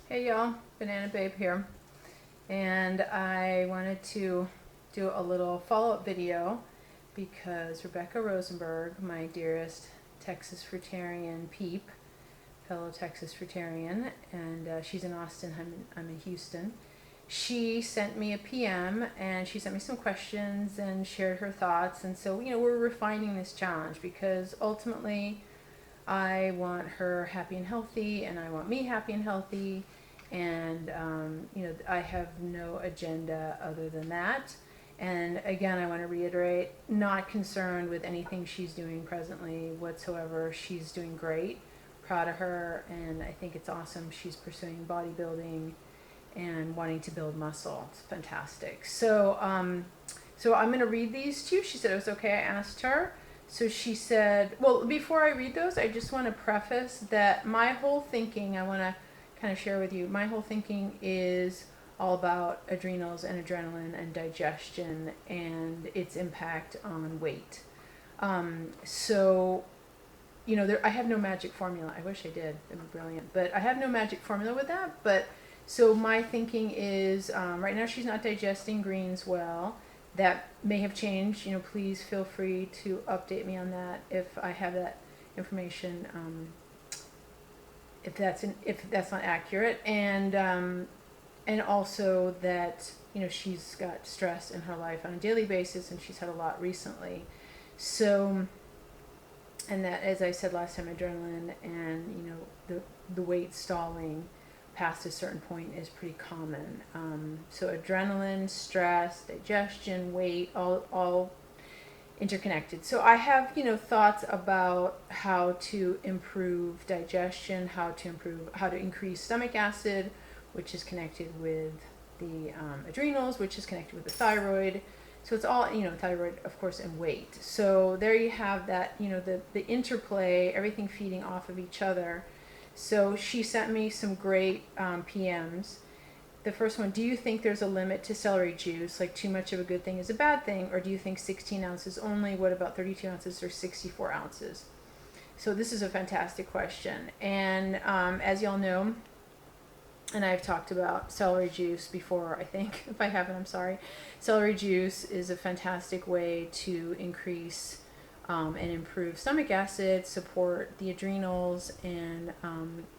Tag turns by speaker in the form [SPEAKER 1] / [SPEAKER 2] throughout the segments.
[SPEAKER 1] Hey y'all, Banana Babe here, and I wanted to do a little follow-up video because Rebecca Rosenberg, my dearest Texas Fruitarian peep, fellow Texas Fruitarian, and she's in Austin, I'm in Houston. She sent me a PM and she sent me some questions and shared her thoughts, and so we're refining this challenge because ultimately I want her happy and healthy, and I want me happy and healthy. And, I have no agenda other than that. And again, I want to reiterate, not concerned with anything she's doing presently whatsoever. She's doing great. Proud of her. And I think it's awesome. She's pursuing bodybuilding and wanting to build muscle. It's fantastic. So I'm going to read these to you. She said it was okay. I asked her. So she said, well, before I read those, I just want to preface that my whole thinking, I want to kind of share with you, my whole thinking is all about adrenals and adrenaline and digestion and its impact on weight. So, I have no magic formula. I wish I did. It'd be brilliant. But I have no magic formula with that. But so my thinking is right now she's not digesting greens well. That may have changed. Please feel free to update me on that if I have that information. If that's not accurate, and also that she's got stress in her life on a daily basis, and she's had a lot recently. So, and that, as I said last time, adrenaline and the weight stalling past a certain point is pretty common. So adrenaline, stress, digestion, weight, all interconnected. So I have, thoughts about how to improve digestion, how to increase stomach acid, which is connected with the adrenals, which is connected with the thyroid. So it's all, thyroid, of course, and weight. So there you have that, the interplay, everything feeding off of each other. So she sent me some great PMs. The first one, do you think there's a limit to celery juice? Like too much of a good thing is a bad thing? Or do you think 16 ounces only? What about 32 ounces or 64 ounces? So this is a fantastic question. And as y'all know, and I've talked about celery juice before, I think. If I haven't, I'm sorry. Celery juice is a fantastic way to increase and improve stomach acid, support the adrenals, and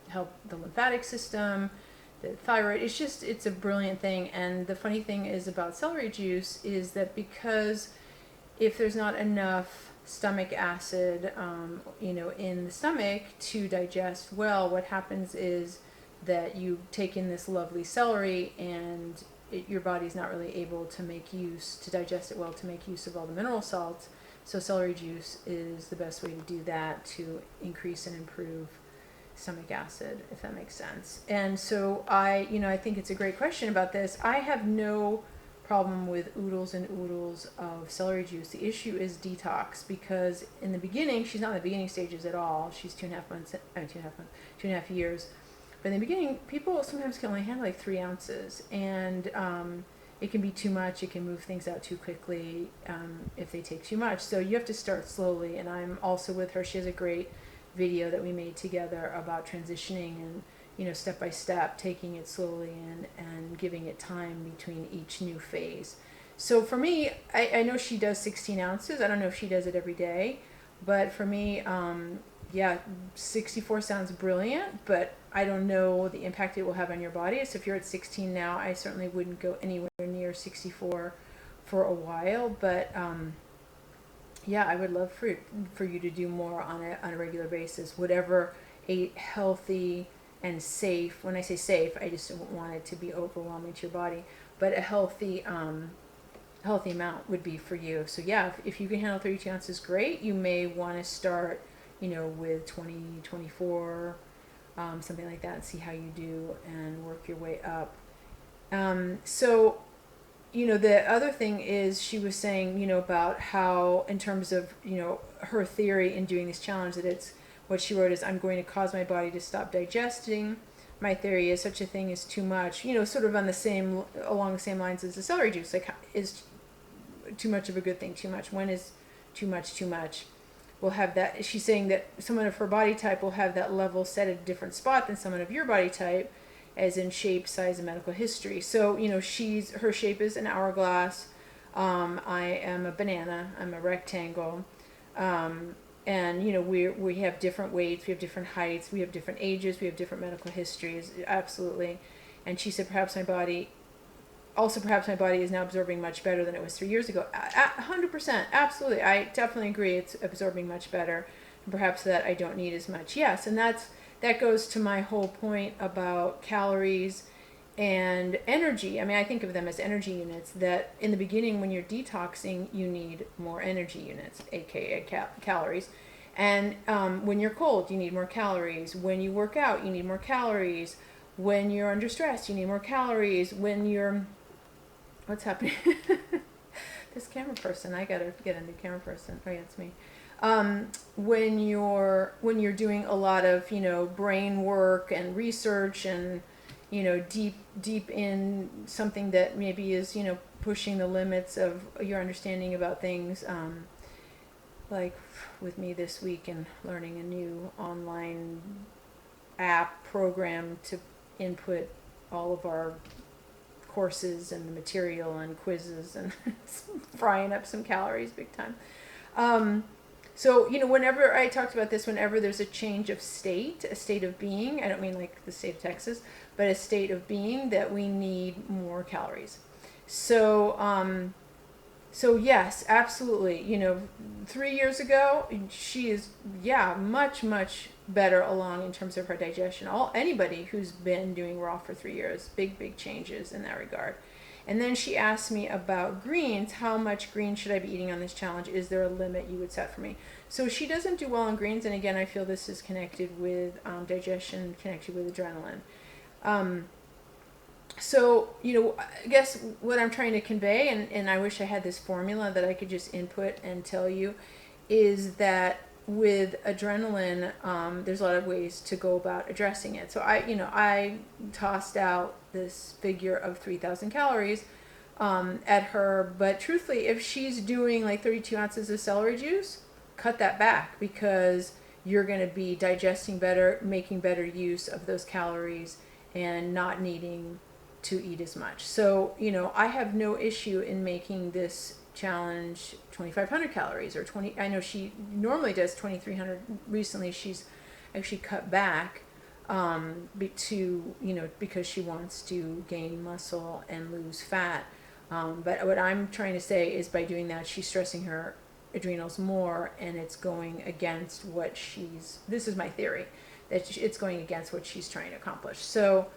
[SPEAKER 1] help the lymphatic system, the thyroid. It's a brilliant thing. And the funny thing is about celery juice is that because if there's not enough stomach acid, in the stomach to digest well, what happens is that you take in this lovely celery and your body's not really able to digest it well, to make use of all the mineral salts. So celery juice is the best way to do that, to increase and improve stomach acid, if that makes sense. And so I think it's a great question about this. I have no problem with oodles and oodles of celery juice. The issue is detox, because in the beginning, she's not in the beginning stages at all. She's 2.5 years. But in the beginning, people sometimes can only handle like 3 ounces, and it can be too much. It can move things out too quickly if they take too much. So you have to start slowly. And I'm also with her. She has a great video that we made together about transitioning and step by step, taking it slowly and giving it time between each new phase. So for me, I know she does 16 ounces. I don't know if she does it every day, but for me, 64 sounds brilliant, but I don't know the impact it will have on your body. So if you're at 16 now, I certainly wouldn't go anywhere near 64 for a while. But I would love for you to do more on a regular basis. Whatever a healthy and safe, when I say safe, I just don't want it to be overwhelming to your body, but a healthy amount would be for you. So if you can handle 32 ounces, great. You may want to start with 20, 24, something like that, and see how you do and work your way up. The other thing is, she was saying, about how, in terms of, her theory in doing this challenge, that it's, what she wrote is, I'm going to cause my body to stop digesting. My theory is such a thing is too much, sort of along the same lines as the celery juice. Like, is too much of a good thing? Too much? When is too much too much? Will have that. She's saying that someone of her body type will have that level set at a different spot than someone of your body type. as in shape, size, and medical history. So, her shape is an hourglass. I am a banana. I'm a rectangle. And we have different weights, we have different heights, we have different ages, we have different medical histories, absolutely. And she said perhaps my body is now absorbing much better than it was 3 years ago. 100%, absolutely. I definitely agree. It's absorbing much better. And perhaps that I don't need as much. Yes, and that goes to my whole point about calories and energy. I mean, I think of them as energy units, that in the beginning when you're detoxing, you need more energy units, aka calories. And when you're cold, you need more calories. When you work out, you need more calories. When you're under stress, you need more calories. When you're... What's happening? This camera person, I gotta get a new camera person. Oh yeah, it's me. When you're doing a lot of, brain work and research and, deep in something that maybe is, pushing the limits of your understanding about things, like with me this week and learning a new online app program to input all of our courses and the material and quizzes and frying up some calories big time. So, whenever I talked about this, whenever there's a change of state, a state of being, I don't mean like the state of Texas, but a state of being, that we need more calories. So, so yes, absolutely. 3 years ago, she is, much, much better along in terms of her digestion. Anybody who's been doing raw for 3 years, big changes in that regard. And then she asked me about greens. How much greens should I be eating on this challenge? Is there a limit you would set for me? So she doesn't do well on greens, and again, I feel this is connected with digestion, connected with adrenaline. So, I guess what I'm trying to convey, and I wish I had this formula that I could just input and tell you, is that with adrenaline, there's a lot of ways to go about addressing it. So I tossed out this figure of 3,000 calories at her, but truthfully, if she's doing like 32 ounces of celery juice, cut that back, because you're going to be digesting better, making better use of those calories, and not needing to eat as much. So, I have no issue in making this challenge 2,500 calories or 20. I know she normally does 2,300. Recently, she's actually cut back because she wants to gain muscle and lose fat. But what I'm trying to say is, by doing that, she's stressing her adrenals more, and it's going against what this is my theory, that it's going against what she's trying to accomplish. So,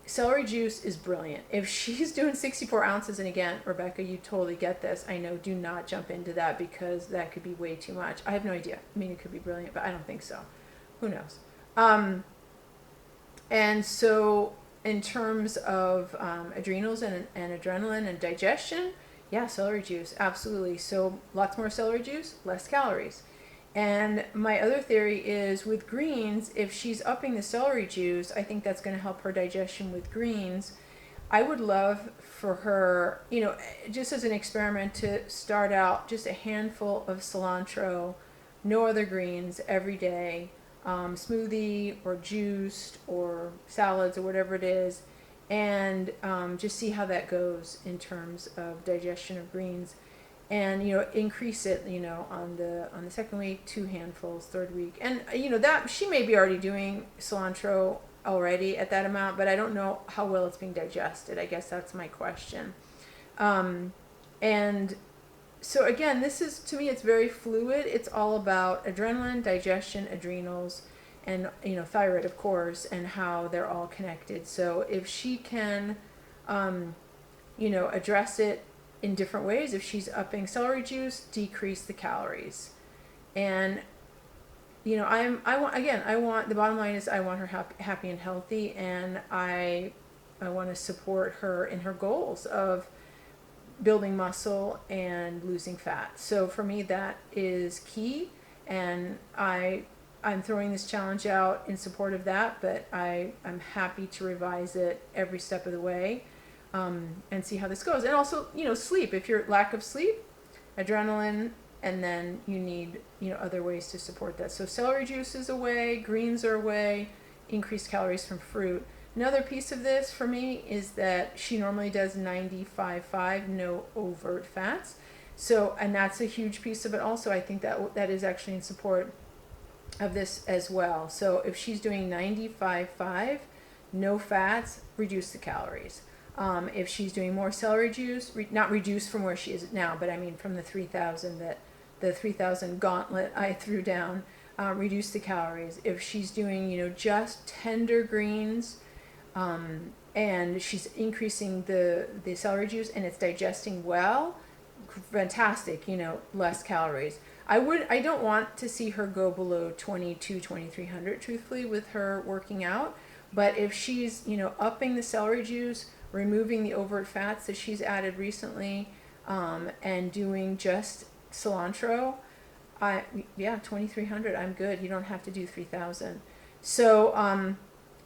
[SPEAKER 1] celery juice is brilliant. If she's doing 64 ounces, and again, Rebecca, you totally get this. I know, do not jump into that, because that could be way too much. I have no idea. I mean, it could be brilliant, but I don't think so. Who knows? And so in terms of adrenals and adrenaline and digestion, yeah, celery juice, absolutely. So lots more celery juice, less calories. And my other theory is, with greens, if she's upping the celery juice, I think that's going to help her digestion with greens. I would love for her, just as an experiment, to start out just a handful of cilantro, no other greens, every day, smoothie or juiced or salads or whatever it is, and just see how that goes in terms of digestion of greens. And increase it, on the second week, 2 handfuls, third week, and that she may be already doing cilantro already at that amount, but I don't know how well it's being digested. I guess that's my question. And so again, this is, to me, it's very fluid. It's all about adrenaline, digestion, adrenals, and thyroid, of course, and how they're all connected. So if she can, address it in different ways. If she's upping celery juice, decrease the calories. And I want the bottom line is, I want her happy and healthy, and I want to support her in her goals of building muscle and losing fat. So for me, that is key, and I'm throwing this challenge out in support of that, but I'm happy to revise it every step of the way. And see how this goes. And also, sleep. If you're lack of sleep, adrenaline, and then you need, other ways to support that. So celery juice is a way, greens are a way, increased calories from fruit. Another piece of this for me is that she normally does 95.5, no overt fats. So, and that's a huge piece of it also. I think that is actually in support of this as well. So if she's doing 95.5, no fats, reduce the calories. If she's doing more celery juice, not reduce from where she is now, but I mean from the 3,000 gauntlet I threw down, reduce the calories. If she's doing, just tender greens, and she's increasing the celery juice and it's digesting well, fantastic, less calories. I don't want to see her go below 2,300 truthfully with her working out, but if she's, upping the celery juice, removing the overt fats that she's added recently, and doing just cilantro, 2,300, I'm good. You don't have to do 3,000. So,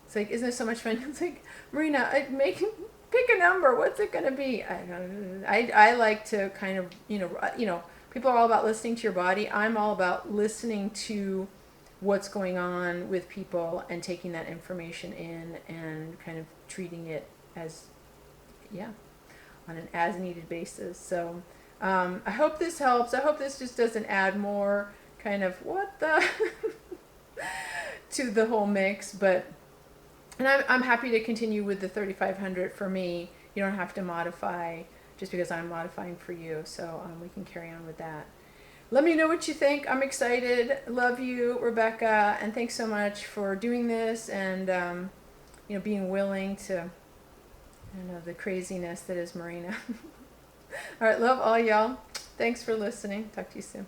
[SPEAKER 1] it's like, isn't it so much fun? It's like, Marina, pick a number. What's it going to be? I like to kind of, people are all about listening to your body. I'm all about listening to what's going on with people and taking that information in and kind of treating it as, on an as needed basis. So I hope this helps. I hope this just doesn't add more kind of what the to the whole mix, but and I'm happy to continue with the 3,500 for me. You don't have to modify just because I'm modifying for you. So we can carry on with that. Let me know what you think. I'm excited. Love you, Rebecca. And thanks so much for doing this and, being willing to, the craziness that is Marina. All right. Love all y'all. Thanks for listening. Talk to you soon.